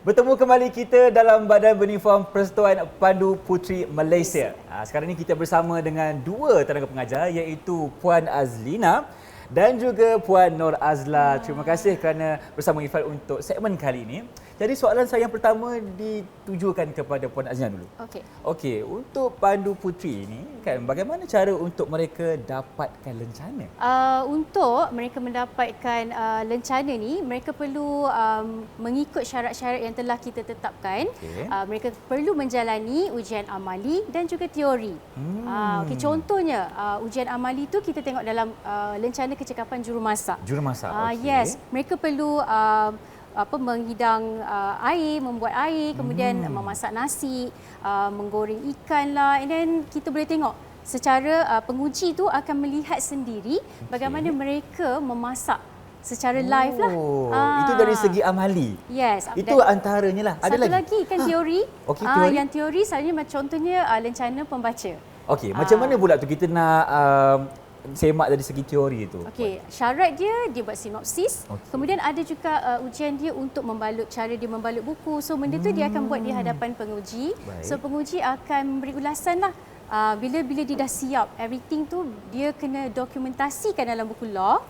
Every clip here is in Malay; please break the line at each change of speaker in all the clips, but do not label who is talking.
Bertemu kembali kita dalam Badan Beruniform Persatuan Pandu Puteri Malaysia. Sekarang ini kita bersama dengan dua tenaga pengajar iaitu Puan Azlina dan juga Puan Nur Azla. Terima kasih kerana bersama Irfan untuk segmen kali ini. Jadi soalan saya yang pertama ditujukan kepada Puan Azlina dulu. Okey, untuk Pandu Puteri ini kan bagaimana cara untuk mereka dapatkan lencana?
Untuk mereka mendapatkan lencana ni, mereka perlu mengikut syarat-syarat yang telah kita tetapkan. Mereka perlu menjalani ujian amali dan juga teori. Contohnya ujian amali tu kita tengok dalam lencana kecekapan jurumasak. Yes, mereka perlu menghidang air, membuat air, kemudian memasak nasi, menggoreng ikan lah, and then kita boleh tengok secara penguji tu akan melihat sendiri bagaimana mereka memasak secara live lah.
Itu dari segi amali.
Yes.
Itu antaranya lah. Ada
satu lagi kan teori.
Teori.
Yang teori selalunya contohnya lencana pembaca.
Macam mana pula tu kita nak semak dari segi teori itu?
Syarat dia buat sinopsis. Kemudian ada juga ujian dia untuk membalut, cara dia membalut buku. So benda tu dia akan buat di hadapan penguji. So penguji akan memberi ulasan lah. Bila dia dah siap everything tu, dia kena dokumentasikan dalam buku law.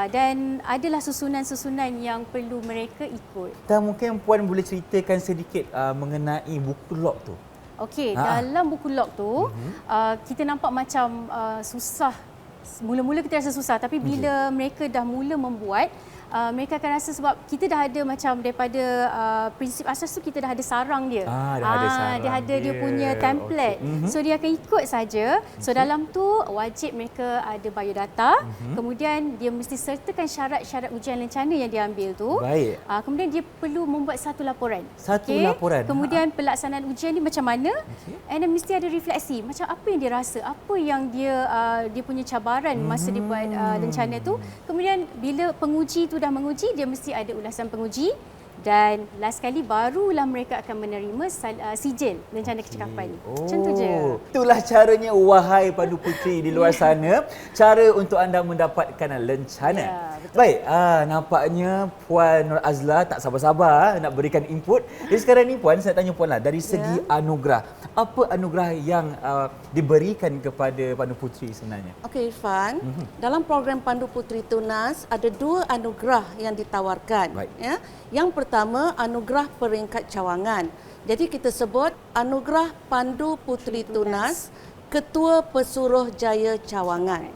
Dan adalah susunan-susunan yang perlu mereka ikut.
Dan mungkin Puan boleh ceritakan sedikit mengenai buku law tu.
Dalam buku log tu kita nampak macam susah. Mula-mula kita rasa susah, tapi bila mereka dah mula membuat, mereka akan rasa sebab kita dah ada macam daripada prinsip asas tu kita dah ada sarang dia. Dia ada dia punya template. So dia akan ikut saja. So dalam tu wajib mereka ada biodata. Kemudian dia mesti sertakan syarat-syarat ujian lencana yang dia ambil tu. Kemudian dia perlu membuat satu laporan.
Laporan.
Kemudian pelaksanaan ujian ni macam mana? And then mesti ada refleksi. Macam apa yang dia rasa? Apa yang dia punya cabaran masa dia buat lencana tu? Kemudian bila penguji tu dah menguji, dia mesti ada ulasan penguji, dan last kali barulah mereka akan menerima sijil lencana kecekapan. Macam tu je.
Itulah caranya, wahai Pandu Puteri di luar sana, cara untuk anda mendapatkan lencana. Baik, nampaknya Puan Nur Azla tak sabar-sabar nak berikan input. Jadi sekarang ni Puan, saya tanya Puan lah, dari segi anugerah, apa anugerah yang diberikan kepada Pandu Puteri sebenarnya?
Irfan, dalam program Pandu Puteri Tunas ada dua anugerah yang ditawarkan. Yang pertama, anugerah peringkat cawangan. Jadi kita sebut anugerah Pandu Puteri Tunas Ketua Pesuruhjaya Cawangan.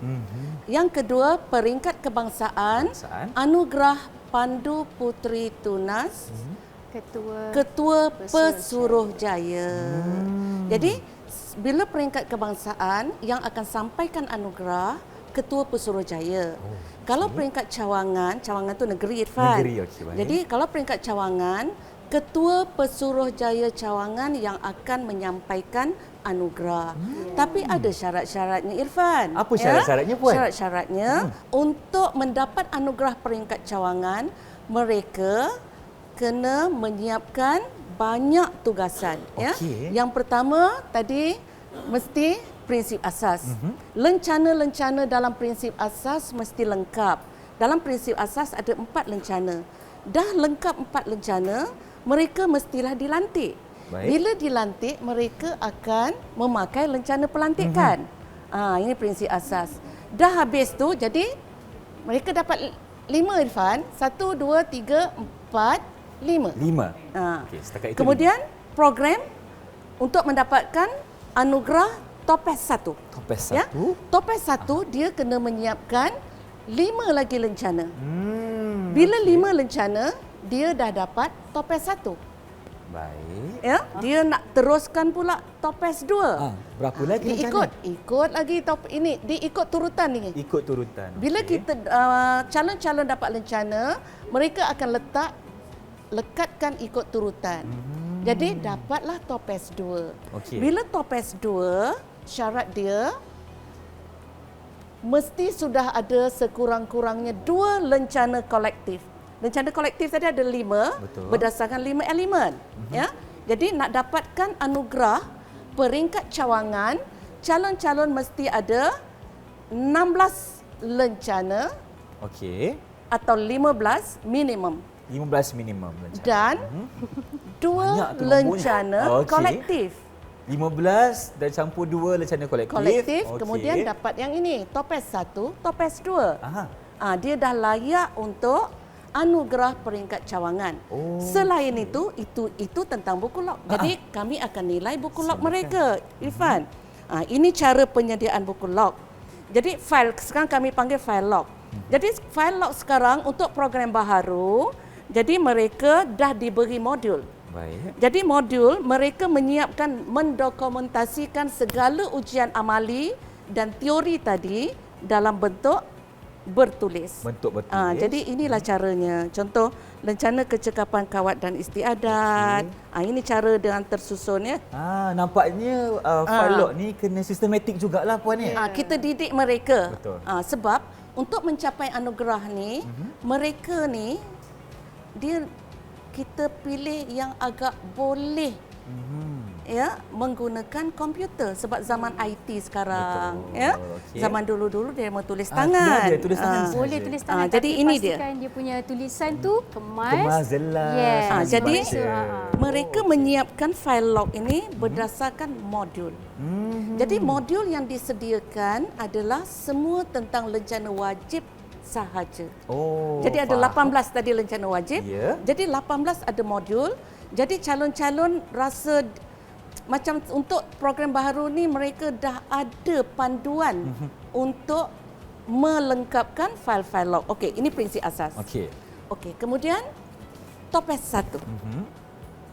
Yang kedua, peringkat kebangsaan, anugerah Pandu Puteri Tunas Ketua Pesuruhjaya. Jadi bila peringkat kebangsaan yang akan sampaikan anugerah Ketua Pesuruhjaya. Kalau peringkat cawangan tu negeri, Irfan. Jadi kalau peringkat cawangan, Ketua Pesuruhjaya Cawangan yang akan menyampaikan anugerah. Tapi ada syarat-syaratnya, Irfan.
Apa syarat-syaratnya, Puan?
Syarat-syaratnya untuk mendapat anugerah peringkat cawangan, mereka kena menyiapkan banyak tugasan. Yang pertama tadi mesti prinsip asas. Lencana-lencana dalam prinsip asas mesti lengkap. Dalam prinsip asas ada 4 lencana. Dah lengkap 4 lencana, mereka mestilah dilantik. Bila dilantik, mereka akan memakai lencana pelantikan. Ini prinsip asas. Dah habis tu, jadi mereka dapat 5, Irfan. 1, 2, 3, 4, 5.
5.
Kemudian program untuk mendapatkan anugerah Topes 1. Topes 1 dia kena menyiapkan 5 lagi lencana. Bila 5 lencana, dia dah dapat Topes 1. Dia nak teruskan pula Topes 2.
Berapa lagi lencana?
Ikut lagi ini, diikut turutan ni. Bila kita calon-calon dapat lencana, mereka akan lekatkan ikut turutan. Jadi dapatlah Topes 2. Bila Topes 2, syarat dia mesti sudah ada sekurang-kurangnya 2 lencana kolektif. Lencana kolektif tadi ada 5 berdasarkan 5 elemen. Jadi nak dapatkan anugerah peringkat cawangan, calon-calon mesti ada 16 lencana atau 15 minimum.
15 minimum.
Dan 2 lencana kolektif.
15 dan campur 2 lencana kolektif.
Kemudian dapat yang ini, topes 1, topes 2. Dia dah layak untuk anugerah peringkat cawangan. Selain itu tentang buku log. Jadi kami akan nilai buku log mereka, Irfan. Ini cara penyediaan buku log. Jadi sekarang kami panggil file log. Jadi file log sekarang untuk program baharu, jadi mereka dah diberi modul.
Baik.
Jadi modul mereka menyiapkan, mendokumentasikan segala ujian amali dan teori tadi dalam bentuk bertulis. Jadi inilah caranya. Contoh lencana kecekapan kawat dan istiadat. Ini cara dengan tersusun ya.
Nampaknya file log ni kena sistematik jugalah puan ni.
Kita didik mereka.
Betul.
Sebab untuk mencapai anugerah ni, mereka ni kita pilih yang agak boleh menggunakan komputer sebab zaman IT sekarang. Zaman dulu dia mau tulis tangan.
Dia tulis tangan.
Boleh tulis tangan.
Jadi ini dia.
Pastikan dia punya tulisan tu kemas
jelas.
Jadi mereka menyiapkan file log ini berdasarkan modul. Jadi modul yang disediakan adalah semua tentang lencana wajib sahaja. Jadi ada 18 tadi lencana wajib. Jadi 18 ada modul. Jadi calon-calon rasa macam untuk program baharu ni mereka dah ada panduan untuk melengkapkan file-file log. Okey, ini prinsip asas. Okey, kemudian topes 1.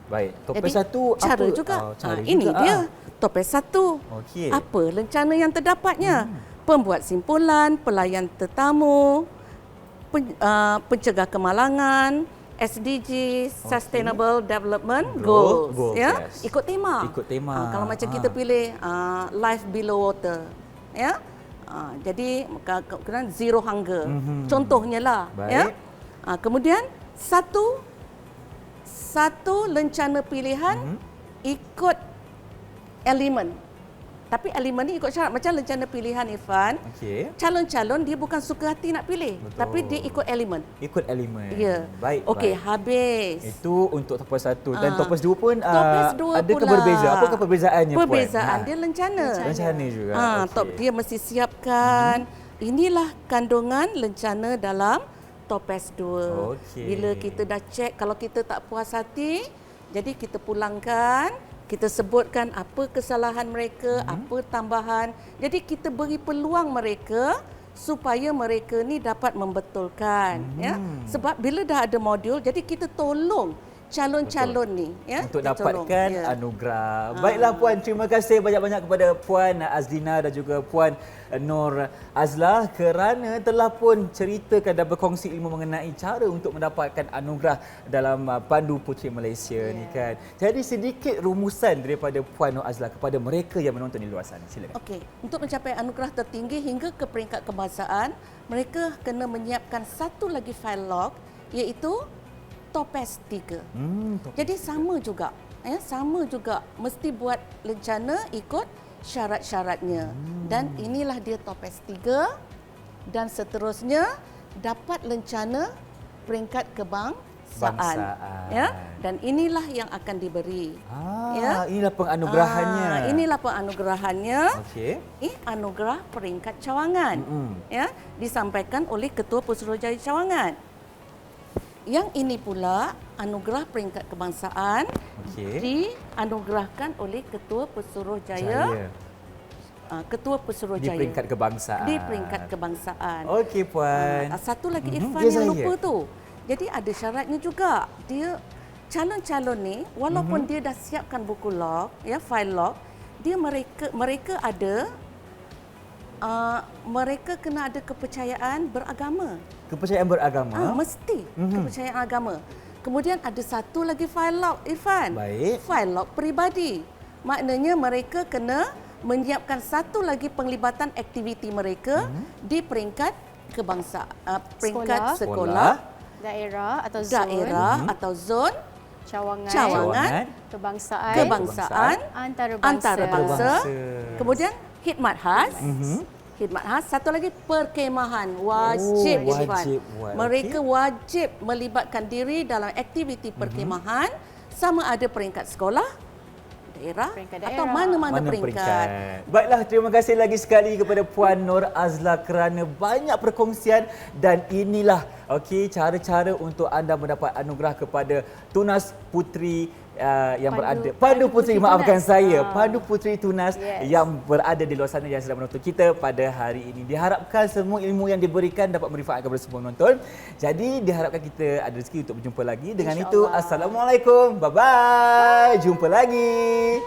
Baik, topes 1
cara
apa?
Juga. Ini dia topes 1. Apa lencana yang terdapatnya? Pembuat simpulan, pelayan tetamu, pencegah kemalangan, SDG, Sustainable Development Goals. Ikut tema. Kalau macam kita pilih Life Below Water, jadi kemudian Zero Hunger. Contohnya lah. Kemudian satu lencana pilihan ikut elemen. Tapi elemen ni ikut syarat. Macam lencana pilihan Irfan, calon-calon dia bukan suka hati nak pilih. Tapi dia ikut elemen. Ya.
Baik.
Habis.
Itu untuk topes 1. Dan topes 2 pun
topes 2
ada keberbezaan. Apakah perbezaannya, Puan?
Perbezaan dia lencana.
Lencana juga.
Dia mesti siapkan. Inilah kandungan lencana dalam topes 2. Bila kita dah cek, kalau kita tak puas hati, jadi kita pulangkan. Kita sebutkan apa kesalahan mereka, apa tambahan. Jadi kita beri peluang mereka supaya mereka ni dapat membetulkan. Sebab bila dah ada modul, jadi kita tolong calon-calon ni
untuk dapatkan anugerah. Baiklah Puan, terima kasih banyak-banyak kepada Puan Azlina dan juga Puan Nur Azlah kerana telah pun ceritakan dan berkongsi ilmu mengenai cara untuk mendapatkan anugerah dalam Pandu Puteri Malaysia ni kan. Jadi sedikit rumusan daripada Puan Nur Azlah kepada mereka yang menonton di luar sana. Silakan.
Untuk mencapai anugerah tertinggi hingga ke peringkat kebangsaan, mereka kena menyiapkan satu lagi file log iaitu topes 3. Jadi sama juga. Sama juga. Mesti buat lencana ikut syarat-syaratnya. Dan inilah dia topes 3. Dan seterusnya dapat lencana peringkat kebangsaan. Dan inilah yang akan diberi.
Inilah penganugerahannya.
Inilah penganugerahannya. Anugerah peringkat cawangan. Disampaikan oleh Ketua Pesuruhjaya Cawangan. Yang ini pula anugerah peringkat kebangsaan dianugerahkan oleh Ketua Pesuruhjaya. Ketua Pesuruhjaya.
Di peringkat kebangsaan.
Di peringkat kebangsaan.
Okey Puan.
Satu lagi Irfan yang lupa tu. Jadi ada syaratnya juga. Dia calon-calon ni walaupun dia dah siapkan buku log, file log, dia mereka ada mereka kena ada kepercayaan beragama.
Kepercayaan beragama?
Mesti kepercayaan agama. Kemudian ada satu lagi file log, Irfan.
Baik.
File log peribadi. Maknanya mereka kena menyiapkan satu lagi penglibatan aktiviti mereka di peringkat kebangsaan, peringkat sekolah,
daerah atau zon,
cawangan, kebangsaan, antarabangsa. Kemudian khidmat khas. Khidmat khas, satu lagi perkemahan wajib.
Wajib.
Mereka wajib melibatkan diri dalam aktiviti perkemahan sama ada peringkat sekolah, daerah,
Peringkat
atau
daerah.
mana-mana peringkat.
Baiklah, terima kasih lagi sekali kepada Puan Nur Azla kerana banyak perkongsian dan inilah cara-cara untuk anda mendapat anugerah kepada Tunas Puteri yang berada Pandu Puteri, maafkan saya, Pandu Puteri Tunas yang berada di luar sana yang sedang menonton kita pada hari ini. Diharapkan semua ilmu yang diberikan dapat memanfaatkan kepada semua penonton. Jadi diharapkan kita ada rezeki untuk berjumpa lagi. Dengan itu, Assalamualaikum. Bye-bye. Jumpa lagi.